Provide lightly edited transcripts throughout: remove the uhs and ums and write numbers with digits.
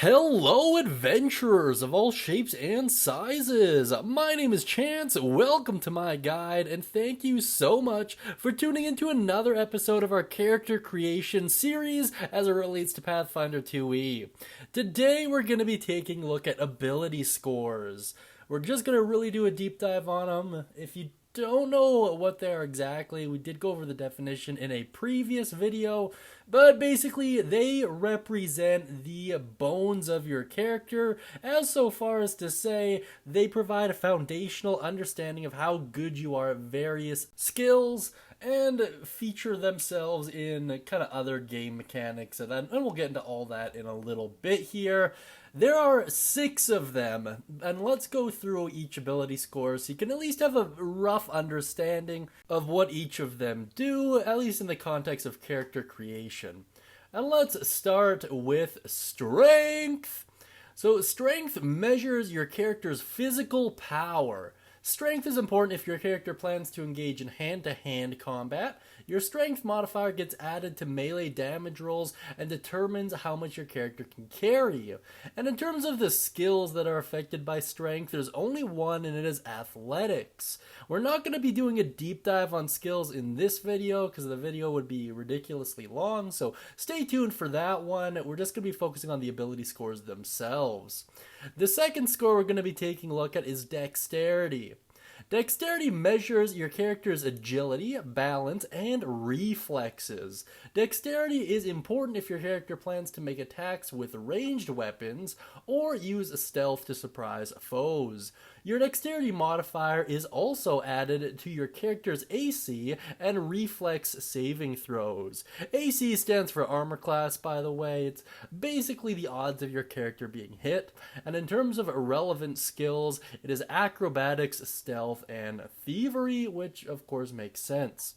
Hello, adventurers of all shapes and sizes! My name is Chance, welcome to my guide, and thank you so much for tuning into another episode of our character creation series as it relates to Pathfinder 2e. Today we're going to be taking a look at ability scores. We're just going to really do a deep dive on them. If you don't know what they are exactly, we did go over the definition in a previous video, but basically they represent the bones of your character, as so far as to say they provide a foundational understanding of how good you are at various skills and feature themselves in kind of other game mechanics, and we'll get into all that in a little bit here. There are 6 of them, and let's go through each ability score so you can at least have a rough understanding of what each of them do, at least in the context of character creation. And let's start with Strength. So Strength measures your character's physical power. Strength is important if your character plans to engage in hand-to-hand combat. Your Strength modifier gets added to melee damage rolls and determines how much your character can carry. And in terms of the skills that are affected by Strength, there's only one, and it is Athletics. We're not going to be doing a deep dive on skills in this video because the video would be ridiculously long, so stay tuned for that one. We're just going to be focusing on the ability scores themselves. The second score we're going to be taking a look at is Dexterity. Dexterity measures your character's agility, balance, and reflexes. Dexterity is important if your character plans to make attacks with ranged weapons or use stealth to surprise foes. Your dexterity modifier is also added to your character's AC and reflex saving throws. AC stands for armor class, by the way. It's basically the odds of your character being hit. And in terms of relevant skills, it is acrobatics, stealth, and thievery, which of course makes sense.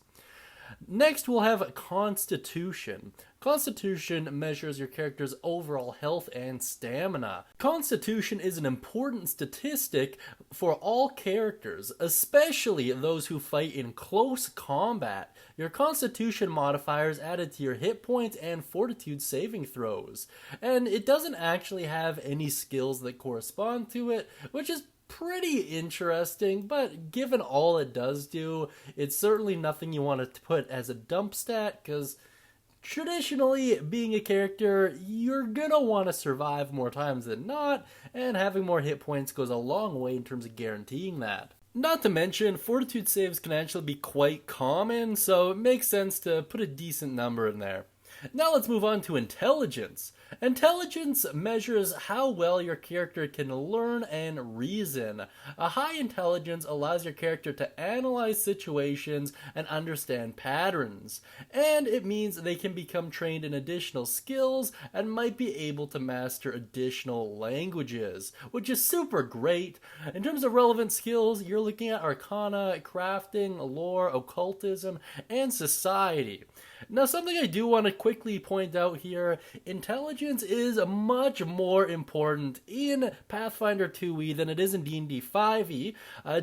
Next, we'll have Constitution. Constitution measures your character's overall health and stamina. Constitution is an important statistic for all characters, especially those who fight in close combat. Your Constitution modifier is added to your hit points and fortitude saving throws. And it doesn't actually have any skills that correspond to it, which is pretty interesting, but given all it does do, it's certainly nothing you want to put as a dump stat, because traditionally, being a character, you're gonna want to survive more times than not, and having more hit points goes a long way in terms of guaranteeing that. Not to mention, fortitude saves can actually be quite common, so it makes sense to put a decent number in there. Now let's move on to Intelligence. Intelligence measures how well your character can learn and reason. A high intelligence allows your character to analyze situations and understand patterns. And it means they can become trained in additional skills and might be able to master additional languages, which is super great. In terms of relevant skills, you're looking at Arcana, Crafting, Lore, Occultism, and Society. Now, something I do want to quickly point out here, intelligence is much more important in Pathfinder 2e than it is in D&D 5e.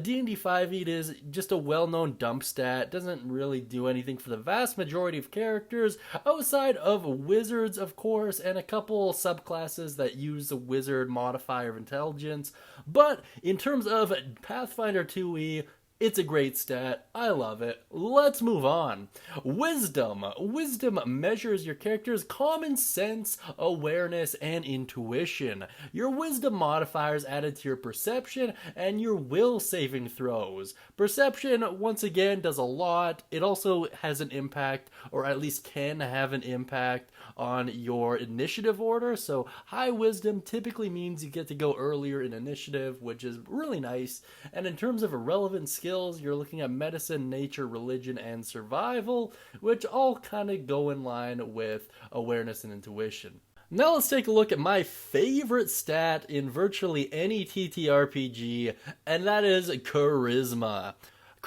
D&D 5e it is just a well-known dump stat, doesn't really do anything for the vast majority of characters, outside of wizards, of course, and a couple subclasses that use the wizard modifier of intelligence. But in terms of Pathfinder 2e, it's a great stat. I love it. Let's move on. Wisdom. Wisdom measures your character's common sense, awareness, and intuition. Your wisdom modifier is added to your perception and your will saving throws. Perception, once again, does a lot. It also has an impact, or at least can have an impact, on your initiative order. So high wisdom typically means you get to go earlier in initiative, which is really nice. And in terms of relevant skills, you're looking at medicine, nature, religion, and survival, which all kind of go in line with awareness and intuition. Now let's take a look at my favorite stat in virtually any TTRPG, and that is Charisma.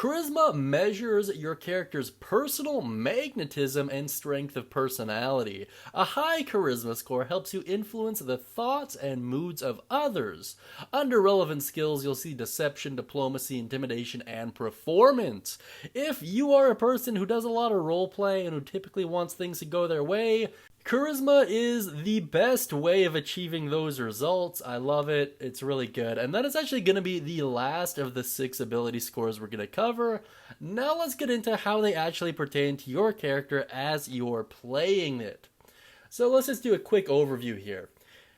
Charisma measures your character's personal magnetism and strength of personality. A high charisma score helps you influence the thoughts and moods of others. Under relevant skills, you'll see deception, diplomacy, intimidation, and performance. If you are a person who does a lot of roleplay and who typically wants things to go their way, Charisma is the best way of achieving those results. I love it. It's really good. And that is actually going to be the last of the 6 ability scores we're going to cover. Now let's get into how they actually pertain to your character as you're playing it. So let's just do a quick overview here.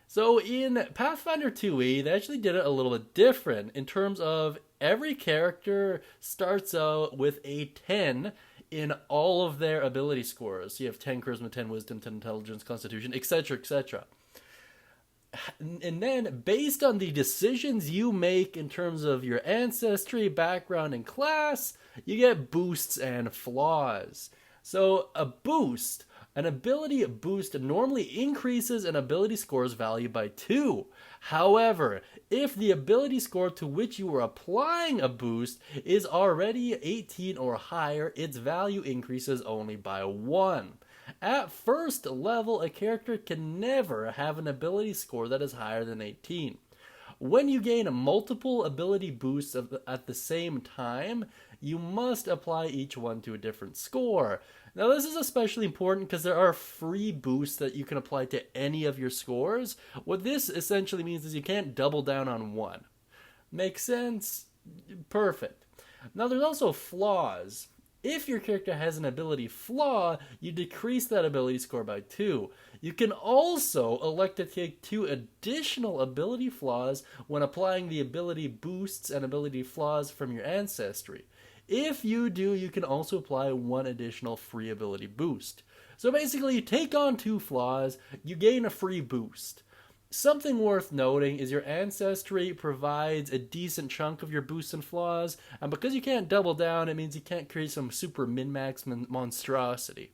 So in Pathfinder 2e, they actually did it a little bit different in terms of every character starts out with a 10 in all of their ability scores. You have 10 charisma, 10 wisdom, 10 intelligence, constitution, etc., etc. And then, based on the decisions you make in terms of your ancestry, background, and class, you get boosts and flaws. So, an ability boost normally increases an ability score's value by 2. However, if the ability score to which you are applying a boost is already 18 or higher, its value increases only by 1. At first level, a character can never have an ability score that is higher than 18. When you gain multiple ability boosts at the same time, you must apply each one to a different score. Now, this is especially important because there are free boosts that you can apply to any of your scores. What this essentially means is you can't double down on one. Make sense? Perfect. Now, there's also flaws. If your character has an ability flaw, you decrease that ability score by 2. You can also elect to take 2 additional ability flaws when applying the ability boosts and ability flaws from your ancestry. If you do, you can also apply 1 additional free ability boost. So basically, you take on 2 flaws, you gain a free boost. Something worth noting is your ancestry provides a decent chunk of your boosts and flaws, and because you can't double down, it means you can't create some super min-max monstrosity.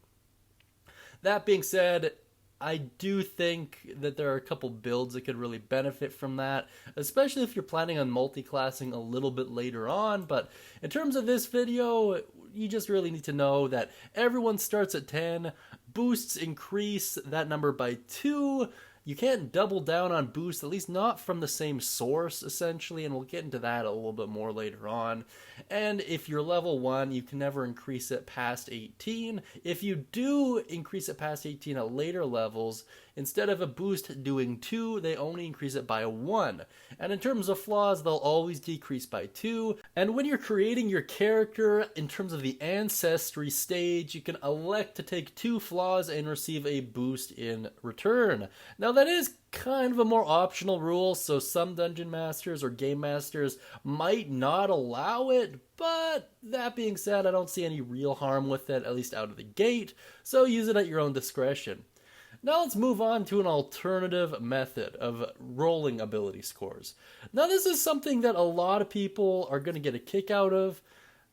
That being said, I do think that there are a couple builds that could really benefit from that, especially if you're planning on multi-classing a little bit later on. But in terms of this video, you just really need to know that everyone starts at 10, boosts increase that number by 2. You can't double down on boosts, at least not from the same source, essentially, and we'll get into that a little bit more later on. And if you're level 1, you can never increase it past 18. If you do increase it past 18 at later levels, instead of a boost doing 2, they only increase it by 1. And in terms of flaws, they'll always decrease by 2. And when you're creating your character, in terms of the ancestry stage, you can elect to take 2 flaws and receive a boost in return. Now, that is kind of a more optional rule, so some dungeon masters or game masters might not allow it, but that being said, I don't see any real harm with it, at least out of the gate, so use it at your own discretion. Now let's move on to an alternative method of rolling ability scores. Now this is something that a lot of people are going to get a kick out of.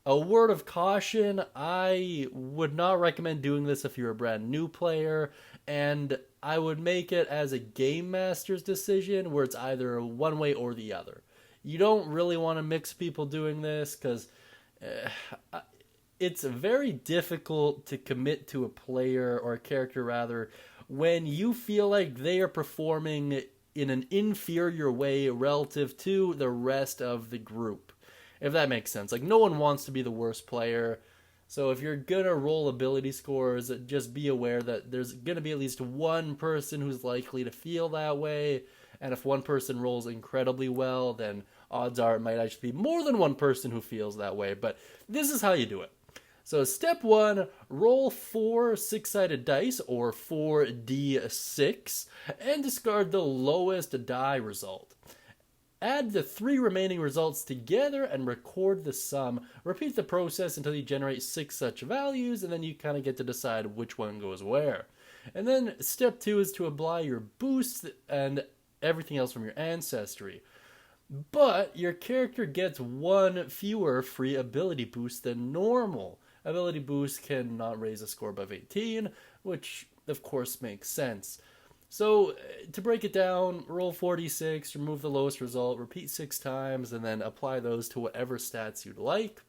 A word of caution, I would not recommend doing this if you're a brand new player, and I would make it as a game master's decision where it's either one way or the other. You don't really want to mix people doing this because it's very difficult to commit to a player or a character rather when you feel like they are performing in an inferior way relative to the rest of the group. If that makes sense. Like, no one wants to be the worst player. So if you're going to roll ability scores, just be aware that there's going to be at least one person who's likely to feel that way. And if one person rolls incredibly well, then odds are it might actually be more than one person who feels that way. But this is how you do it. So step 1, roll 4 6-sided dice, or 4d6, and discard the lowest die result. Add the 3 remaining results together and record the sum. Repeat the process until you generate 6 such values, and then you kind of get to decide which one goes where. And then step 2 is to apply your boosts and everything else from your ancestry. But your character gets 1 fewer free ability boosts than normal. Ability boosts cannot raise a score above 18, which of course makes sense. So, to break it down, roll 4d6, remove the lowest result, repeat 6 times, and then apply those to whatever stats you'd like.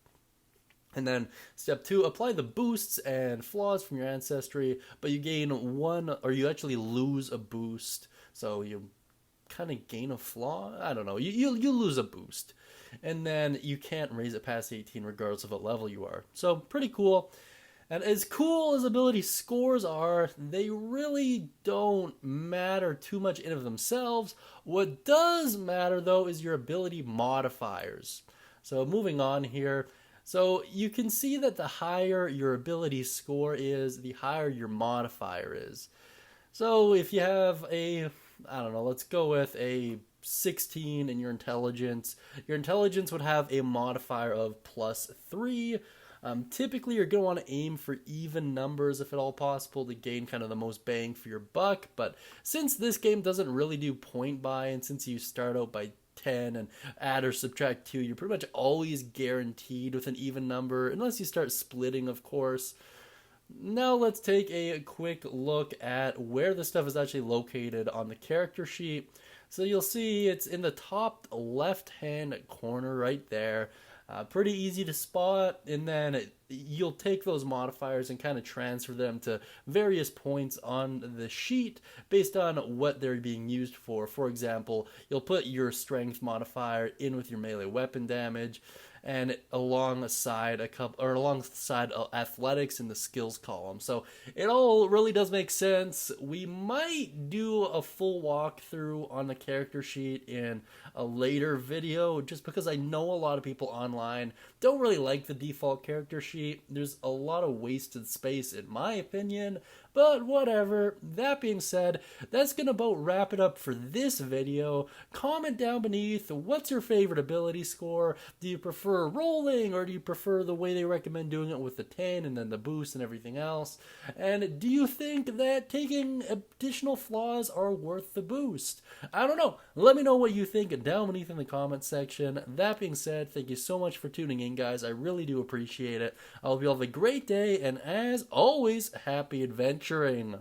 And then, step 2, apply the boosts and flaws from your ancestry, but you gain 1, or you actually lose a boost, so you kind of gain a flaw? I don't know, you lose a boost. And then you can't raise it past 18 regardless of what level you are. So, pretty cool. And as cool as ability scores are, they really don't matter too much in of themselves. What does matter though is your ability modifiers. So moving on here, so you can see that the higher your ability score is, the higher your modifier is. So if you have a, I don't know, let's go with a 16 in your intelligence would have a modifier of +3. Typically, you're going to want to aim for even numbers if at all possible to gain kind of the most bang for your buck. But since this game doesn't really do point buy, and since you start out by 10 and add or subtract 2, you're pretty much always guaranteed with an even number, unless you start splitting, of course. Now let's take a quick look at where this stuff is actually located on the character sheet. So you'll see it's in the top left hand corner right there. Pretty easy to spot, and then you'll take those modifiers and kind of transfer them to various points on the sheet based on what they're being used for. For example, you'll put your strength modifier in with your melee weapon damage, and alongside athletics in the skills column. So it all really does make sense. We might do a full walkthrough on the character sheet in a later video, just because I know a lot of people online don't really like the default character sheet. There's a lot of wasted space in my opinion, but whatever. That being said, that's gonna about wrap it up for this video. Comment down beneath, what's your favorite ability score? Do you prefer rolling, or do you prefer the way they recommend doing it with the 10 and then the boost and everything else? And do you think that taking additional flaws are worth the boost? I don't know. Let me know what you think down beneath in the comments section. That being said, thank you so much for tuning in, guys. I really do appreciate it. I hope you all have a great day, and as always, happy adventuring.